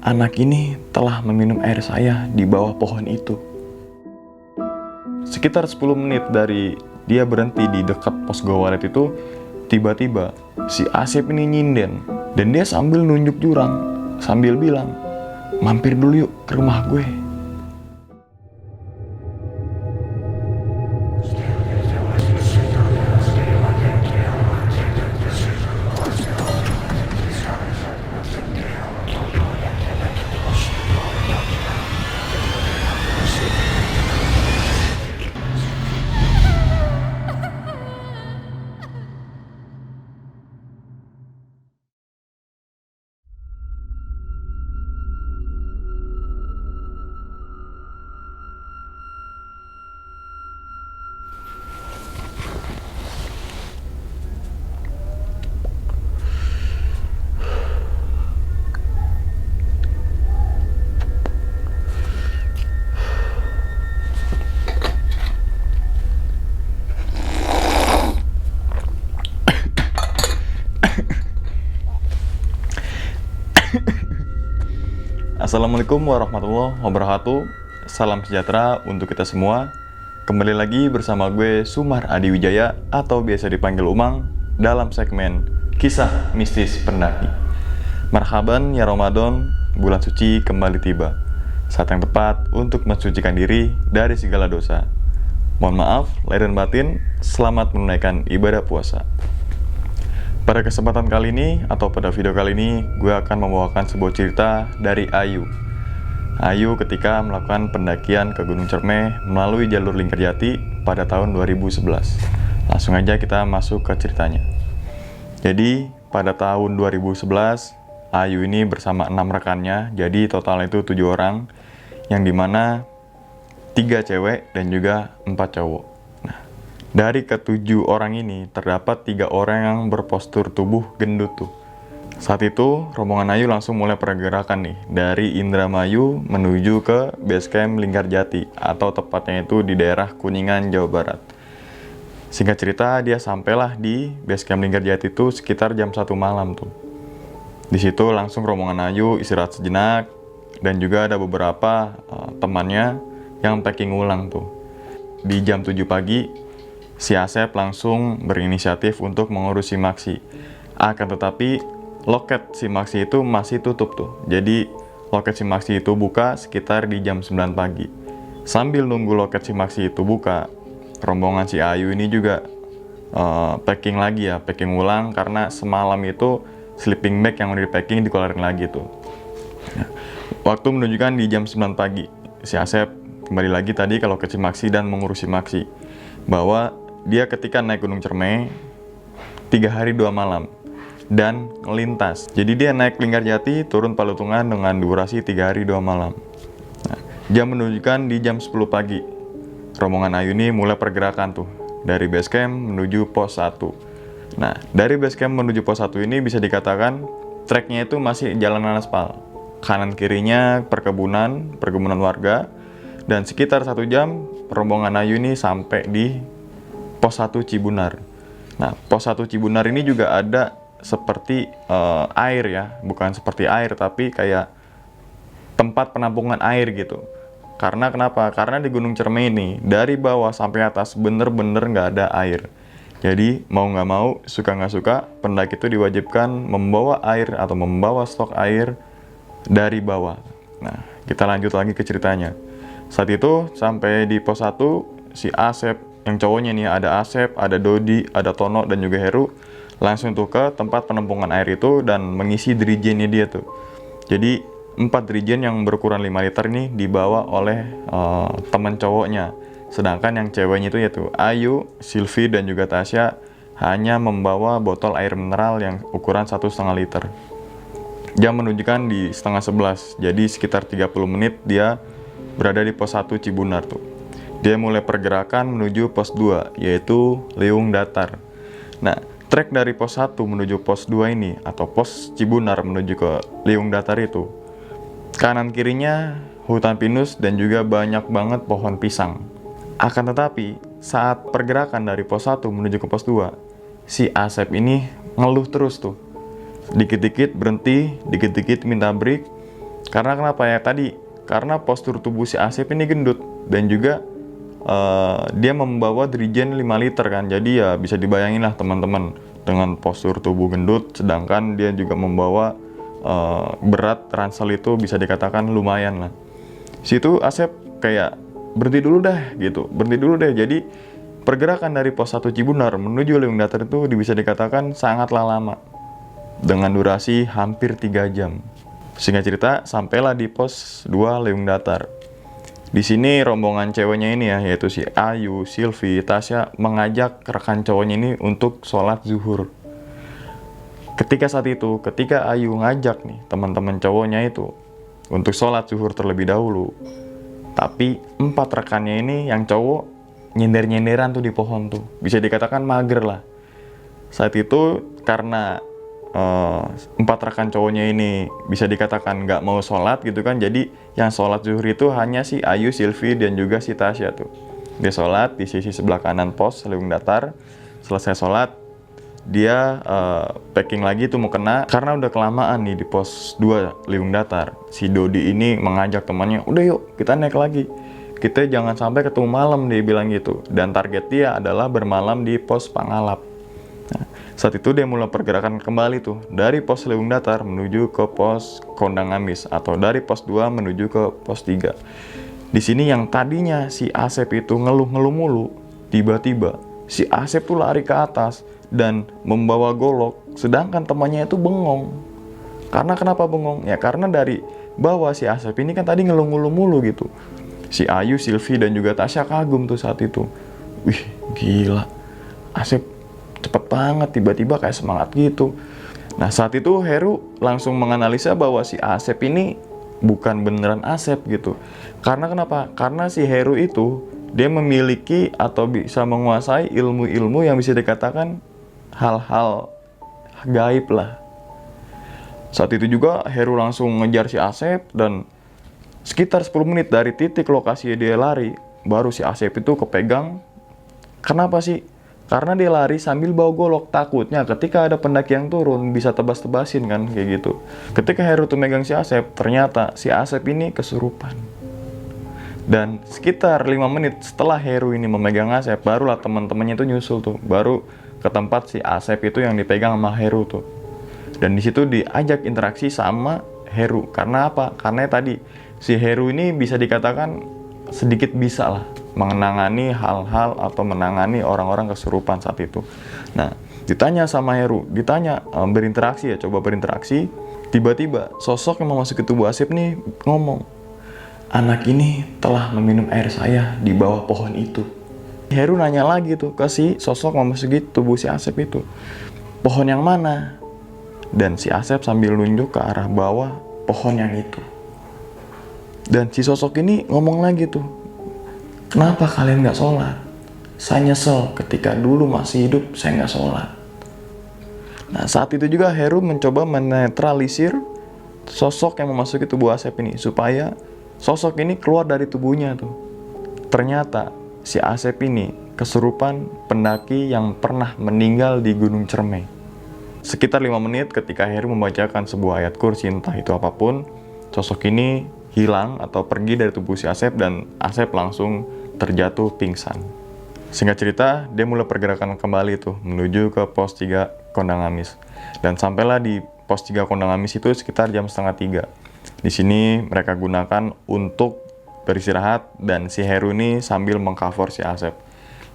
Anak ini telah meminum air saya di bawah pohon itu. Sekitar 10 menit dari dia berhenti di dekat pos gowalet itu, tiba-tiba si Asep ini nyinden. Dan dia sambil nunjuk jurang, sambil bilang, "Mampir dulu yuk ke rumah gue." Assalamualaikum warahmatullahi wabarakatuh. Salam sejahtera untuk kita semua. Kembali lagi bersama gue Sumar Adi Wijaya atau biasa dipanggil Umang dalam segmen Kisah Mistis Pendaki. Marhaban ya Ramadan, bulan suci kembali tiba. Saat yang tepat untuk mensucikan diri dari segala dosa. Mohon maaf lahir dan batin, selamat menunaikan ibadah puasa. Pada kesempatan kali ini, atau pada video kali ini, gue akan membawakan sebuah cerita dari Ayu. Ayu ketika melakukan pendakian ke Gunung Cermai melalui jalur Linggarjati pada tahun 2011. Langsung aja kita masuk ke ceritanya. Jadi, pada tahun 2011, Ayu ini bersama 6 rekannya, jadi total itu 7 orang, yang dimana 3 cewek dan juga 4 cowok. Dari ke-7 orang ini, terdapat 3 orang yang berpostur tubuh gendut tuh. Saat itu, rombongan Ayu langsung mulai pergerakan nih, dari Indramayu menuju ke base camp Linggarjati, atau tepatnya itu di daerah Kuningan, Jawa Barat. Singkat cerita, dia sampailah di base camp Linggarjati itu sekitar jam 1 malam tuh. Di situ langsung rombongan Ayu istirahat sejenak, dan juga ada beberapa temannya yang packing ulang tuh. Di jam 7 pagi, si Asep langsung berinisiatif untuk mengurus Simaksi. Akan tetapi loket Simaksi itu masih tutup tuh. Jadi loket Simaksi itu buka sekitar di jam 9 pagi. Sambil nunggu loket Simaksi itu buka, rombongan si Ayu ini juga packing lagi ya, packing ulang karena semalam itu sleeping bag yang udah di packing dikeluarin lagi tuh. Nah, waktu menunjukkan di jam 9 pagi, si Asep kembali lagi tadi ke loket Simaksi dan mengurus Simaksi. Bahwa dia ketika naik Gunung Cermai 3 hari 2 malam dan melintas. Jadi dia naik Linggarjati, turun Palutungan dengan durasi 3 hari 2 malam. Nah, jam menunjukkan di jam 10 pagi. Rombongan Ayu ini mulai pergerakan tuh dari base camp menuju pos 1. Nah, dari base camp menuju pos 1 ini bisa dikatakan treknya itu masih jalanan aspal. Kanan kirinya perkebunan warga, dan sekitar 1 jam rombongan Ayu ini sampai di pos 1 Cibunar. Nah, pos 1 Cibunar ini juga ada seperti air ya, bukan seperti air tapi kayak tempat penampungan air gitu. Karena kenapa? Karena di Gunung Cermai ini dari bawah sampai atas bener-bener nggak ada air. Jadi mau nggak mau, suka nggak suka, pendaki itu diwajibkan membawa air atau membawa stok air dari bawah. Nah, kita lanjut lagi ke ceritanya. Saat itu sampai di pos 1, si Asep, yang cowoknya nih, ada Asep, ada Dodi, ada Tono, dan juga Heru, langsung tuh ke tempat penampungan air itu dan mengisi dirijennya dia tuh. Jadi 4 dirijen yang berukuran 5 liter ini dibawa oleh teman cowoknya. Sedangkan yang ceweknya itu yaitu Ayu, Silvi, dan juga Tasya hanya membawa botol air mineral yang ukuran 1,5 liter. Jam menunjukkan di setengah 11, jadi sekitar 30 menit dia berada di pos 1 Cibunar tuh. Dia mulai pergerakan menuju pos 2, yaitu Liung Datar. Nah, trek dari pos 1 menuju pos 2 ini, atau pos Cibunar menuju ke Liung Datar itu, kanan kirinya hutan pinus dan juga banyak banget pohon pisang. Akan tetapi, saat pergerakan dari pos 1 menuju ke pos 2, si Asep ini ngeluh terus tuh. Dikit-dikit berhenti, dikit-dikit minta break, Karena kenapa ya tadi? Karena postur tubuh si Asep ini gendut dan juga dia membawa Drigen 5 liter kan. Jadi ya bisa dibayangin lah teman-teman, dengan postur tubuh gendut sedangkan dia juga membawa berat ransel itu bisa dikatakan lumayan lah. Situ Asep kayak berhenti dulu deh. Jadi pergerakan dari pos 1 Cibunar menuju Liung Datar itu bisa dikatakan sangatlah lama dengan durasi hampir 3 jam. Singkat cerita, sampailah di pos 2 Liung Datar. Di sini rombongan ceweknya ini ya, yaitu si Ayu, Silvi, Tasya mengajak rekan cowoknya ini untuk sholat zuhur. Ketika Ayu ngajak nih teman-teman cowoknya itu untuk sholat zuhur terlebih dahulu, tapi 4 rekannya ini yang cowok nyender-nyenderan tuh di pohon tuh, bisa dikatakan mager lah. Saat itu karena 4 rekan cowoknya ini bisa dikatakan nggak mau sholat gitu kan, jadi yang sholat zuhur itu hanya si Ayu, Silvi, dan juga si Tasya tuh. Dia sholat di sisi sebelah kanan pos Liung Datar. Selesai sholat, dia packing lagi tuh mau kena, karena udah kelamaan nih di pos 2 Liung Datar. Si Dodi ini mengajak temannya, udah yuk kita naik lagi, kita jangan sampai ketemu malam, dia bilang gitu. Dan target dia adalah bermalam di pos Pangalap. Nah, saat itu dia mulai pergerakan kembali tuh dari pos Liung Datar menuju ke pos Kondang Amis, atau dari pos 2 menuju ke pos 3. Di sini yang tadinya si Asep itu ngeluh-ngeluh mulu, tiba-tiba si Asep tuh lari ke atas dan membawa golok, sedangkan temannya itu bengong. Karena kenapa bengong? Ya karena dari bawah si Asep ini kan tadi ngeluh-ngeluh mulu gitu. Si Ayu, Silvi, dan juga Tasya kagum tuh saat itu. Wih, gila, Asep cepet banget, tiba-tiba kayak semangat gitu. Nah saat itu Heru langsung menganalisa bahwa si Asep ini bukan beneran Asep gitu. Karena kenapa? Karena si Heru itu dia memiliki atau bisa menguasai ilmu-ilmu yang bisa dikatakan hal-hal gaib lah. Saat itu juga Heru langsung ngejar si Asep, dan sekitar 10 menit dari titik lokasi dia lari, baru si Asep itu kepegang. Kenapa sih? Karena dia lari sambil bawa golok, takutnya ketika ada pendaki yang turun bisa tebas-tebasin kan, kayak gitu. Ketika Heru tuh megang si Asep, ternyata si Asep ini kesurupan. Dan sekitar 5 menit setelah Heru ini memegang Asep, barulah teman-temannya itu nyusul tuh, baru ke tempat si Asep itu yang dipegang sama Heru tuh. Dan di situ diajak interaksi sama Heru. Karena apa? Karena tadi si Heru ini bisa dikatakan sedikit bisa lah menangani hal-hal atau menangani orang-orang kesurupan saat itu. Nah, ditanya sama Heru, berinteraksi ya, coba berinteraksi. Tiba-tiba sosok yang memasuki tubuh Asep nih ngomong, anak ini telah meminum air saya di bawah pohon itu. Heru nanya lagi tuh ke si sosok memasuki tubuh si Asep itu, pohon yang mana? Dan si Asep sambil nunjuk ke arah bawah pohon yang itu. Dan si sosok ini ngomong lagi tuh, kenapa kalian gak sholat? Saya nyesel ketika dulu masih hidup saya gak sholat. Nah saat itu juga Heru mencoba menetralisir sosok yang memasuki tubuh Asep ini, supaya sosok ini keluar dari tubuhnya tuh. Ternyata si Asep ini kesurupan pendaki yang pernah meninggal di Gunung Cermai. Sekitar 5 menit ketika Heru membacakan sebuah ayat kursi entah itu apapun, sosok ini hilang atau pergi dari tubuh si Asep, dan Asep langsung terjatuh pingsan. Singkat cerita, dia mulai pergerakan kembali tuh menuju ke pos 3 Kondang Amis. Dan sampailah di pos 3 Kondang Amis itu sekitar jam setengah 3. Di sini mereka gunakan untuk beristirahat, dan si Heru ini sambil mengcover si Asep.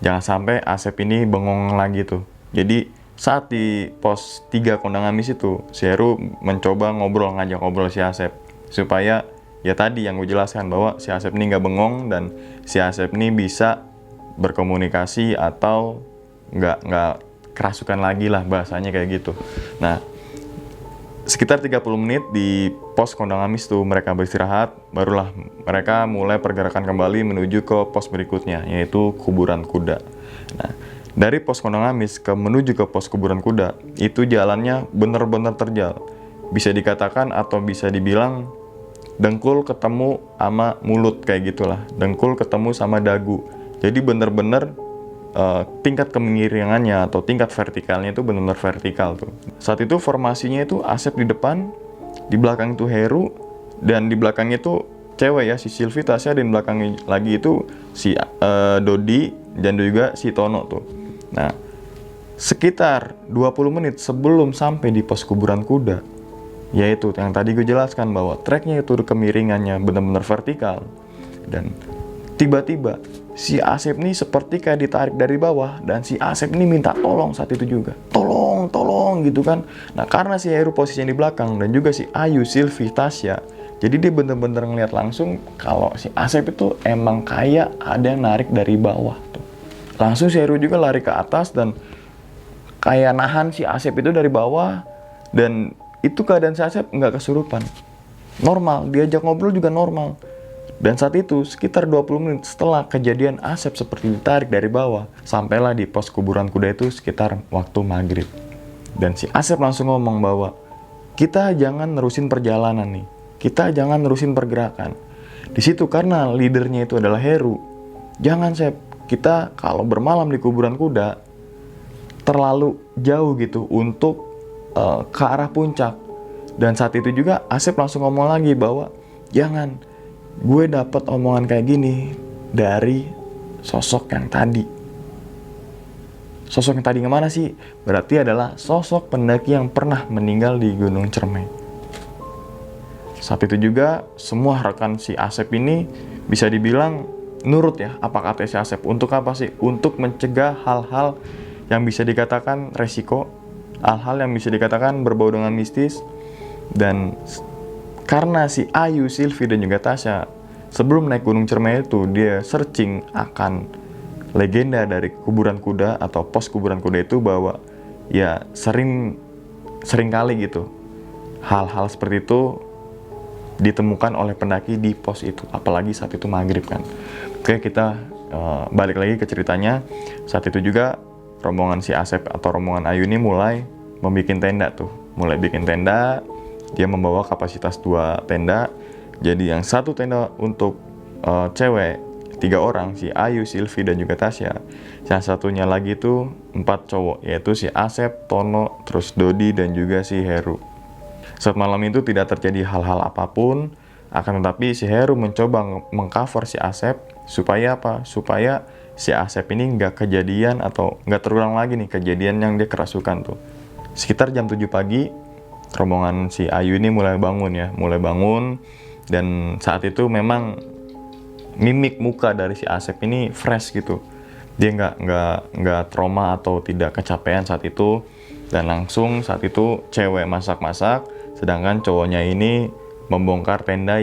Jangan sampai Asep ini bengong lagi tuh. Jadi saat di pos 3 Kondang Amis itu, si Heru mencoba ngajak ngobrol si Asep, supaya ya tadi yang gue jelaskan bahwa si Asep ini nggak bengong, dan si Asep ini bisa berkomunikasi atau nggak kerasukan lagi lah, bahasanya kayak gitu. Nah sekitar 30 menit di pos Kondang Amis tuh mereka beristirahat, barulah mereka mulai pergerakan kembali menuju ke pos berikutnya, yaitu kuburan kuda. Nah dari pos Kondang Amis menuju ke pos kuburan kuda itu jalannya bener-bener terjal, bisa dikatakan atau bisa dibilang dengkul ketemu sama mulut, kayak gitulah, dengkul ketemu sama dagu. Jadi bener-bener tingkat kemiringannya atau tingkat vertikalnya itu benar-benar vertikal tuh. Saat itu formasinya itu Asep di depan, di belakang itu Heru, Dan di belakangnya itu cewek ya, si Sylvie, Tasya, dan di belakangnya lagi itu si Dodi dan juga si Tono tuh. Nah, sekitar 20 menit sebelum sampai di pos kuburan kuda, yaitu yang tadi gue jelaskan bahwa treknya itu kemiringannya benar-benar vertikal, dan tiba-tiba si Asep nih seperti kayak ditarik dari bawah, dan si Asep ini minta tolong saat itu juga. Tolong gitu kan. Nah, karena si Heru posisinya di belakang dan juga si Ayu, Sylvie, Tasya, jadi dia bener-bener ngeliat langsung kalau si Asep itu emang kayak ada yang narik dari bawah tuh. Langsung si Heru juga lari ke atas dan kayak nahan si Asep itu dari bawah, dan itu keadaan si Asep nggak kesurupan. Normal, diajak ngobrol juga normal. Dan saat itu, sekitar 20 menit setelah kejadian Asep seperti ditarik dari bawah, sampailah di pos kuburan kuda itu sekitar waktu maghrib. Dan si Asep langsung ngomong bahwa, kita jangan nerusin perjalanan nih. Kita jangan nerusin pergerakan. Di situ karena leadernya itu adalah Heru. Jangan, Sep. Kita kalau bermalam di kuburan kuda, terlalu jauh gitu untuk ke arah puncak. Dan saat itu juga Asep langsung ngomong lagi bahwa, jangan. Gue dapat omongan kayak gini dari sosok yang tadi. Sosok yang tadi kemana sih? Berarti adalah sosok pendaki yang pernah meninggal di Gunung Cermai. Saat itu juga semua rekan si Asep ini bisa dibilang nurut ya apa kata si Asep. Untuk apa sih? Untuk mencegah hal-hal yang bisa dikatakan resiko, hal-hal yang bisa dikatakan berbau dengan mistis. Dan karena si Ayu, Sylvie, dan juga Tasya sebelum naik Gunung Cermai itu dia searching akan legenda dari kuburan kuda atau pos kuburan kuda itu, bahwa ya sering kali gitu hal-hal seperti itu ditemukan oleh pendaki di pos itu, apalagi saat itu maghrib kan. Oke, kita balik lagi ke ceritanya. Saat itu juga rombongan si Asep atau rombongan Ayu ini mulai membuat tenda tuh, dia membawa kapasitas 2 tenda. Jadi yang satu tenda untuk cewek 3 orang, si Ayu, Sylvie, dan juga Tasya. Yang satunya lagi itu 4 cowok, yaitu si Asep, Tono, terus Dodi, dan juga si Heru. Saat malam itu tidak terjadi hal-hal apapun, akan tetapi si Heru mencoba mengcover si Asep. Supaya apa? Supaya si Asep ini nggak kejadian atau nggak terulang lagi nih kejadian yang dia kerasukan tuh. Sekitar jam 7 pagi, rombongan si Ayu ini mulai bangun, dan saat itu memang mimik muka dari si Asep ini fresh gitu. Dia nggak trauma atau tidak kecapean saat itu, dan langsung saat itu cewek masak-masak, sedangkan cowoknya ini membongkar tenda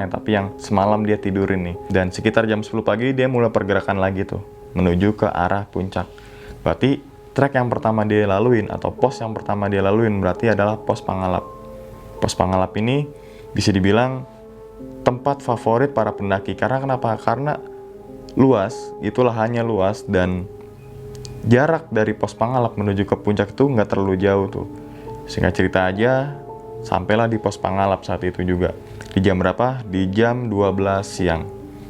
tapi yang semalam dia tidurin nih. Dan sekitar jam 10 pagi dia mulai pergerakan lagi tuh menuju ke arah puncak. Berarti trek yang pertama dia laluin atau pos yang pertama dia laluin berarti adalah pos Pangalap. Pos Pangalap ini bisa dibilang tempat favorit para pendaki. Karena kenapa? Karena luas, itulah hanya luas, dan jarak dari pos Pangalap menuju ke puncak itu nggak terlalu jauh tuh. Singkat cerita aja, sampailah di pos Pangalap saat itu juga. Di jam berapa? Di jam 12 siang.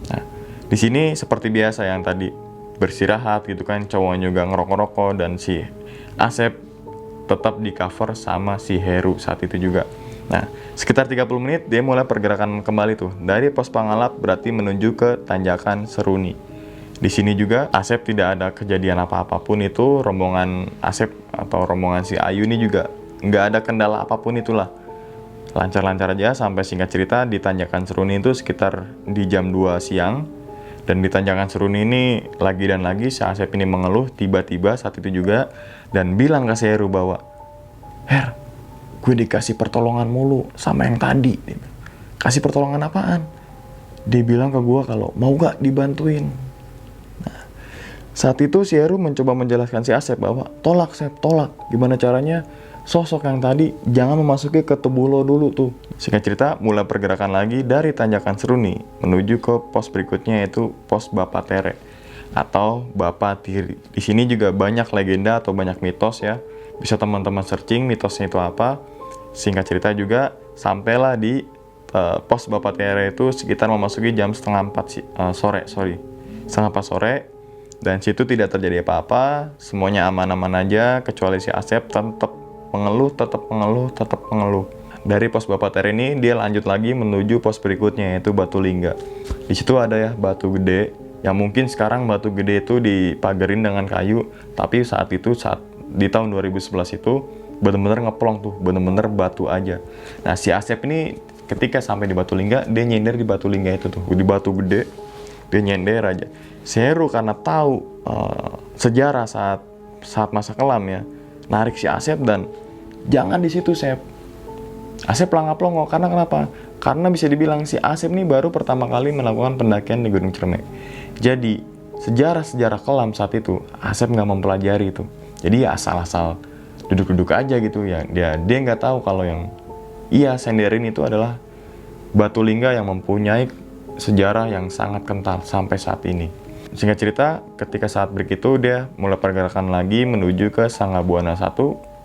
Nah, di sini seperti biasa yang tadi, bersirahat gitu kan, cowoknya juga ngerokok-rokok, dan si Asep tetap di cover sama si Heru saat itu juga. Nah, sekitar 30 menit dia mulai pergerakan kembali tuh dari pos Pangalap, berarti menuju ke tanjakan Seruni. Di sini juga Asep tidak ada kejadian apa-apapun itu, rombongan Asep atau rombongan si Ayu ini juga nggak ada kendala apapun itulah. Lancar-lancar aja sampai singkat cerita di tanjakan Seruni itu sekitar di jam 2 siang. Dan di tanjakan Seruni ini lagi dan lagi si Asep ini mengeluh tiba-tiba saat itu juga, dan bilang ke si Heru bahwa, Her, gue dikasih pertolongan mulu sama yang tadi. Kasih pertolongan apaan? Dia bilang ke gue kalau mau gak dibantuin. Nah, saat itu si Heru mencoba menjelaskan si Asep bahwa tolak Sep, tolak. Gimana caranya? Sosok yang tadi jangan memasuki ke tubuh lo dulu tuh. Singkat cerita, mulai pergerakan lagi dari tanjakan Seruni menuju ke pos berikutnya, yaitu pos Bapak Tere atau Bapak Tiri. Di sini juga banyak legenda atau banyak mitos ya. Bisa teman-teman searching mitosnya itu apa. Singkat cerita juga sampailah di pos Bapak Tere itu sekitar memasuki jam setengah 4 sore. Dan situ tidak terjadi apa-apa, semuanya aman-aman aja, kecuali si Asep tetap mengeluh. dari pos Bapater ini dia lanjut lagi menuju pos berikutnya, yaitu Batulingga. Di situ ada ya batu gede, yang mungkin sekarang batu gede itu dipagerin dengan kayu, tapi saat di tahun 2011 itu bener-bener ngeplong tuh, bener-bener batu aja. Nah, si Asep ini ketika sampai di Batulingga, dia nyender di Batulingga itu tuh, di batu gede, dia nyender aja. Seru karena tahu sejarah saat masa kelam ya, narik si Asep. Dan jangan di situ, Sep. Asep pelangap-pelongo, karena kenapa? Karena bisa dibilang si Asep ini baru pertama kali melakukan pendakian di Gunung Ciremai. Jadi sejarah-sejarah kelam saat itu Asep nggak mempelajari itu. Jadi ya asal-asal duduk-duduk aja gitu ya. Dia nggak tahu kalau yang senderin itu adalah Batulingga yang mempunyai sejarah yang sangat kental sampai saat ini. Singkat cerita, ketika saat break itu dia mulai pergerakan lagi menuju ke Sanggabuana 1,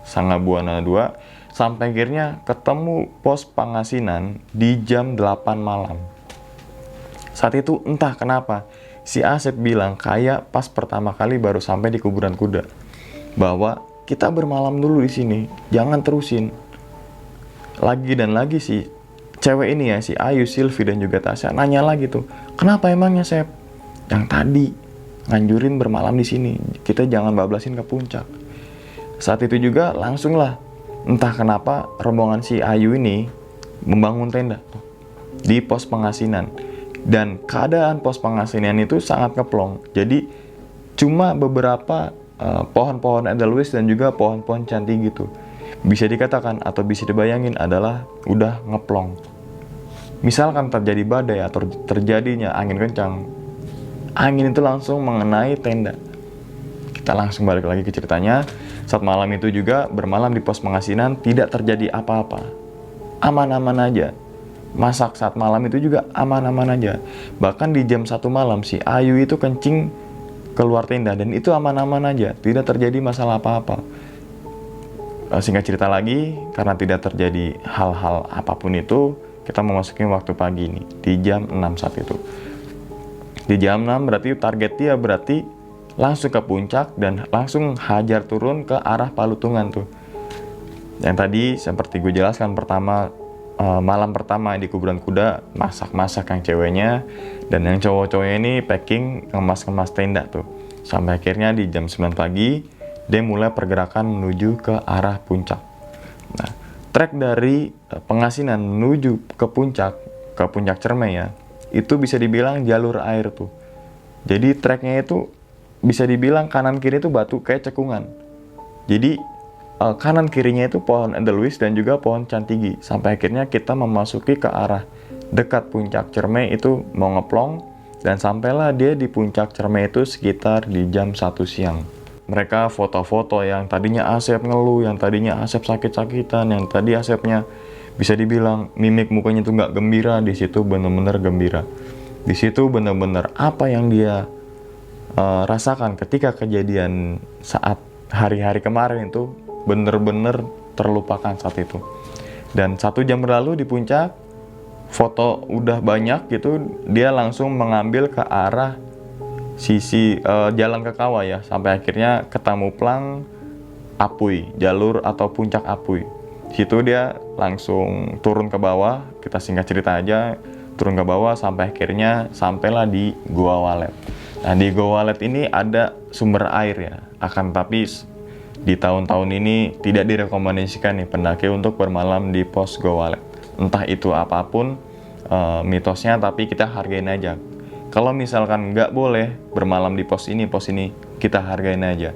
Sanggabuana 2, sampai akhirnya ketemu pos Pangasinan di jam 8 malam. Saat itu entah kenapa si Asep bilang kayak pas pertama kali baru sampai di kuburan kuda, bahwa kita bermalam dulu di sini, jangan terusin. Lagi dan lagi si cewek ini ya, si Ayu, Silvi, dan juga Tasya nanya lagi tuh, kenapa emangnya, Sep? Yang tadi nganjurin bermalam di sini, kita jangan bablasin ke puncak. Saat itu juga langsunglah, entah kenapa rombongan si Ayu ini membangun tenda di pos Pangasinan. Dan keadaan pos Pangasinan itu sangat ngeplong. Jadi cuma beberapa pohon-pohon edelweiss dan juga pohon-pohon cantik gitu. Bisa dikatakan atau bisa dibayangin adalah udah ngeplong. Misalkan terjadi badai atau terjadinya angin kencang, angin itu langsung mengenai tenda. Kita langsung balik lagi ke ceritanya. Saat malam itu juga bermalam di pos Pangasinan tidak terjadi apa-apa, aman-aman aja. Masak saat malam itu juga aman-aman aja. Bahkan di jam 1 malam si Ayu itu kencing keluar tenda dan itu aman-aman aja, tidak terjadi masalah apa-apa. Singkat cerita lagi, karena tidak terjadi hal-hal apapun itu, kita memasuki waktu pagi ini di jam 6 saat itu. Di jam 6 berarti target dia berarti langsung ke puncak dan langsung hajar turun ke arah Palutungan tuh. Yang tadi seperti gue jelaskan malam pertama di kuburan kuda masak-masak yang ceweknya, dan yang cowok-cowoknya ini packing ngemas-ngemas tenda tuh. Sampai akhirnya di jam 9 pagi dia mulai pergerakan menuju ke arah puncak. Nah, trek dari Pangasinan menuju ke puncak Ciremai ya, itu bisa dibilang jalur air tuh. Jadi treknya itu bisa dibilang kanan kiri itu batu kayak cekungan. Jadi kanan kirinya itu pohon edelweiss dan juga pohon cantigi. Sampai akhirnya kita memasuki ke arah dekat puncak Ciremai itu mau ngeplong, dan sampailah dia di puncak Ciremai itu sekitar di jam 1 siang. Mereka foto-foto yang tadinya Asep ngeluh, yang tadinya Asep sakit-sakitan, yang tadi Asepnya bisa dibilang mimik mukanya itu nggak gembira, di situ bener-bener gembira. Di situ bener-bener apa yang dia rasakan ketika kejadian saat hari-hari kemarin itu bener-bener terlupakan saat itu. Dan 1 jam berlalu di puncak, foto udah banyak gitu, dia langsung mengambil ke arah sisi jalan ke kawah ya, sampai akhirnya ketemu Plang Apuy, jalur atau puncak Apuy. Situ dia langsung turun ke bawah, kita singkat cerita aja, turun ke bawah sampai akhirnya sampailah di Goa Walet. Nah, di Goa Walet ini ada sumber air ya, akan tapi di tahun-tahun ini tidak direkomendasikan nih pendaki untuk bermalam di pos Goa Walet. Entah itu apapun mitosnya, tapi kita hargain aja. Kalau misalkan nggak boleh bermalam di pos ini, kita hargain aja.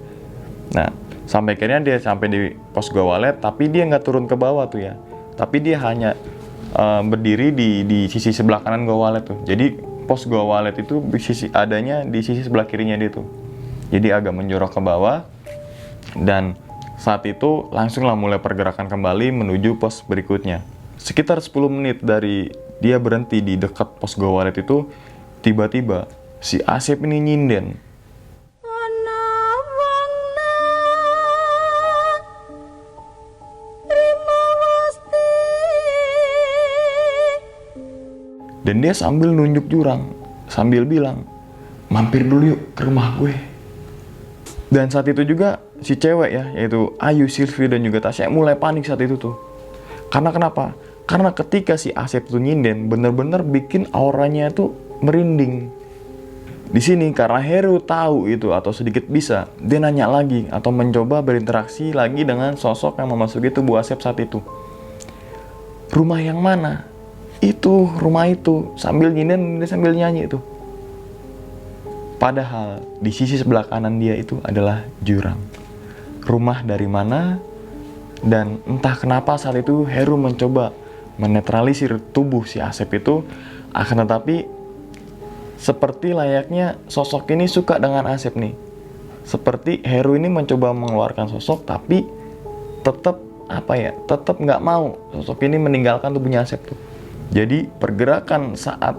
Nah, sampai akhirnya dia sampai di pos Goa Walet, tapi dia nggak turun ke bawah tuh ya. Tapi dia hanya berdiri di sisi sebelah kanan Goa Walet tuh. Jadi pos Goa Walet itu adanya di sisi sebelah kirinya dia tuh. Jadi agak menjorok ke bawah. Dan saat itu langsunglah mulai pergerakan kembali menuju pos berikutnya. Sekitar 10 menit dari dia berhenti di dekat pos Goa Walet itu, tiba-tiba si Asep ini nyinden. Dan dia sambil nunjuk jurang, sambil bilang, mampir dulu yuk ke rumah gue. Dan saat itu juga si cewek ya, yaitu Ayu, Silvi, dan juga Tasya mulai panik saat itu tuh. Karena kenapa? Karena ketika si Asep itu nyinden, bener-bener bikin auranya itu merinding. Di sini karena Heru tahu itu atau sedikit bisa, dia nanya lagi atau mencoba berinteraksi lagi dengan sosok yang memasuki tubuh Asep saat itu. Rumah yang mana? Itu, rumah itu. Sambil nyinden, dia sambil nyanyi itu. Padahal di sisi sebelah kanan dia itu adalah jurang. Rumah dari mana? Dan entah kenapa saat itu Heru mencoba menetralisir tubuh si Asep itu, akan tetapi seperti layaknya sosok ini suka dengan Asep nih. Seperti Heru ini mencoba mengeluarkan sosok, tapi tetap tetap nggak mau sosok ini meninggalkan tubuhnya Asep tuh. Jadi pergerakan saat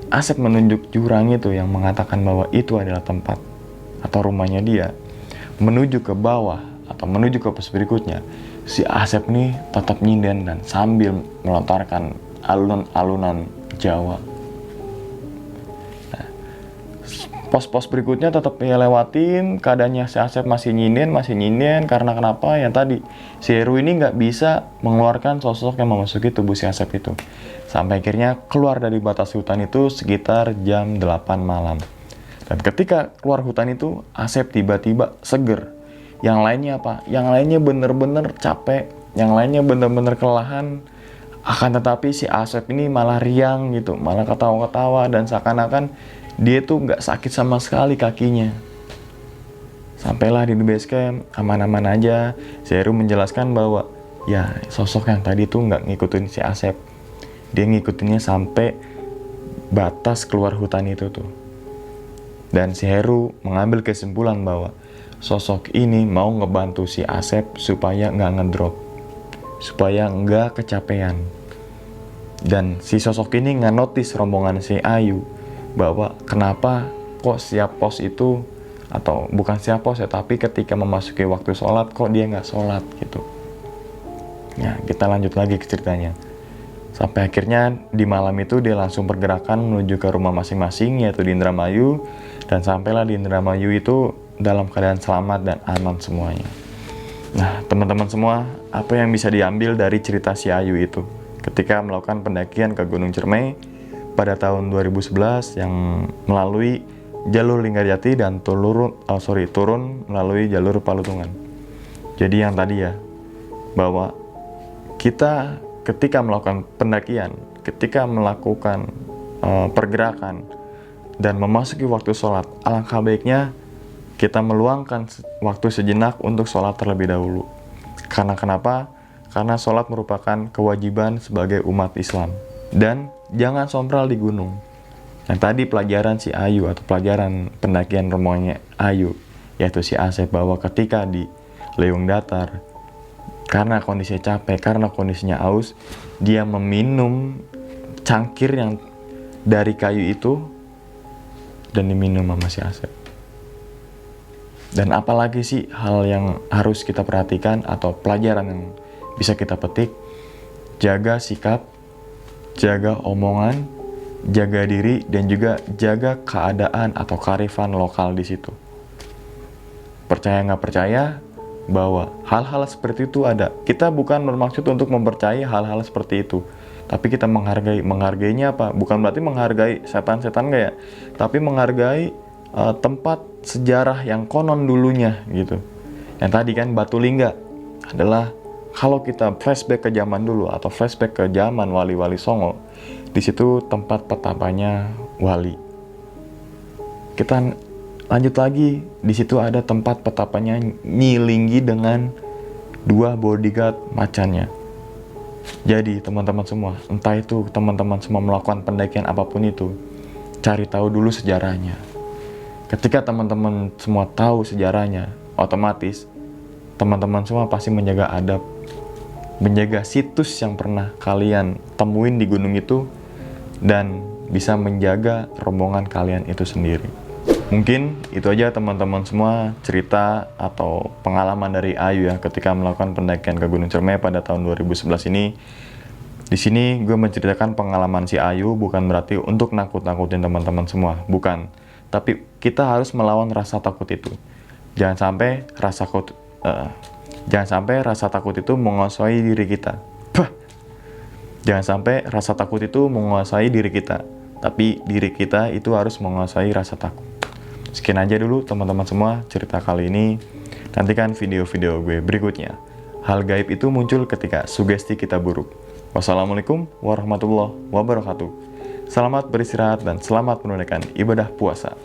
Asep menunjuk jurang itu yang mengatakan bahwa itu adalah tempat atau rumahnya dia, menuju ke bawah atau menuju ke pos berikutnya, si Asep nih tetap nyinden dan sambil melontarkan alunan-alunan Jawa. Pos-pos berikutnya tetap dia lewatin, keadaannya si Asep masih nyinden karena kenapa? Yang tadi si Heru ini nggak bisa mengeluarkan sosok yang memasuki tubuh si Asep itu. Sampai akhirnya keluar dari batas hutan itu sekitar jam 8 malam. Dan ketika keluar hutan itu, Asep tiba-tiba seger. Yang lainnya apa? Yang lainnya bener-bener capek, yang lainnya bener-bener kelelahan. Akan tetapi si Asep ini malah riang gitu, malah ketawa-ketawa dan seakan-akan dia tuh nggak sakit sama sekali kakinya. Sampailah di base camp, aman-aman aja. Si Heru menjelaskan bahwa ya sosok yang tadi tuh nggak ngikutin si Asep. Dia ngikutinnya sampai batas keluar hutan itu tuh. Dan si Heru mengambil kesimpulan bahwa sosok ini mau ngebantu si Asep supaya nggak ngedrop, supaya nggak kecapean. Dan si sosok ini nggak notice rombongan si Ayu bahwa kenapa kok siap pos itu, atau bukan siap pos ya, tapi ketika memasuki waktu sholat kok dia nggak sholat gitu. Ya kita lanjut lagi ke ceritanya. Sampai akhirnya di malam itu dia langsung pergerakan menuju ke rumah masing-masing, yaitu di Indramayu. Dan sampailah di Indramayu itu dalam keadaan selamat dan aman semuanya. Nah teman-teman semua, apa yang bisa diambil dari cerita si Ayu itu ketika melakukan pendakian ke Gunung Ciremai pada tahun 2011 yang melalui jalur Linggarjati dan turun melalui jalur Palutungan. Jadi yang tadi ya, bahwa kita ketika melakukan pendakian, ketika melakukan pergerakan dan memasuki waktu sholat, alangkah baiknya kita meluangkan waktu sejenak untuk sholat terlebih dahulu. Karena kenapa? Karena sholat merupakan kewajiban sebagai umat Islam. Dan jangan sompral di gunung. Yang tadi pelajaran si Ayu atau pelajaran pendakian rombongannya Ayu, yaitu si Asep, bahwa ketika di Leung Datar, karena kondisinya capek, karena kondisinya aus, dia meminum cangkir yang dari kayu itu dan diminum sama si Asep. Dan apalagi sih hal yang harus kita perhatikan atau pelajaran yang bisa kita petik? Jaga sikap, jaga omongan, jaga diri, dan juga jaga keadaan atau kearifan lokal di situ. Percaya nggak percaya bahwa hal-hal seperti itu ada. Kita bukan bermaksud untuk mempercayai hal-hal seperti itu, tapi kita menghargainya apa? Bukan berarti menghargai setan-setan nggak ya, tapi menghargai tempat sejarah yang konon dulunya gitu. Yang tadi kan Batu Lingga adalah, kalau kita flashback ke zaman dulu atau flashback ke zaman wali-wali Songo, di situ tempat petapanya wali. Kita lanjut lagi, di situ ada tempat petapanya Nyi Linggi dengan 2 bodyguard macannya. Jadi teman-teman semua, entah itu teman-teman semua melakukan pendakian apapun itu, cari tahu dulu sejarahnya. Ketika teman-teman semua tahu sejarahnya, otomatis teman-teman semua pasti menjaga adab, menjaga situs yang pernah kalian temuin di gunung itu, dan bisa menjaga rombongan kalian itu sendiri. Mungkin itu aja teman-teman semua cerita atau pengalaman dari Ayu ya ketika melakukan pendakian ke Gunung Ciremai pada tahun 2011 ini. Di sini gue menceritakan pengalaman si Ayu bukan berarti untuk nakut-nakutin teman-teman semua, bukan. Tapi kita harus melawan rasa takut itu. Jangan sampai rasa takut itu menguasai diri kita. Bah, jangan sampai rasa takut itu menguasai diri kita, tapi diri kita itu harus menguasai rasa takut. Sekian aja dulu teman-teman semua cerita kali ini. Nantikan video-video gue berikutnya. Hal gaib itu muncul ketika sugesti kita buruk. Wassalamualaikum warahmatullahi wabarakatuh. Selamat beristirahat dan selamat menunaikan ibadah puasa.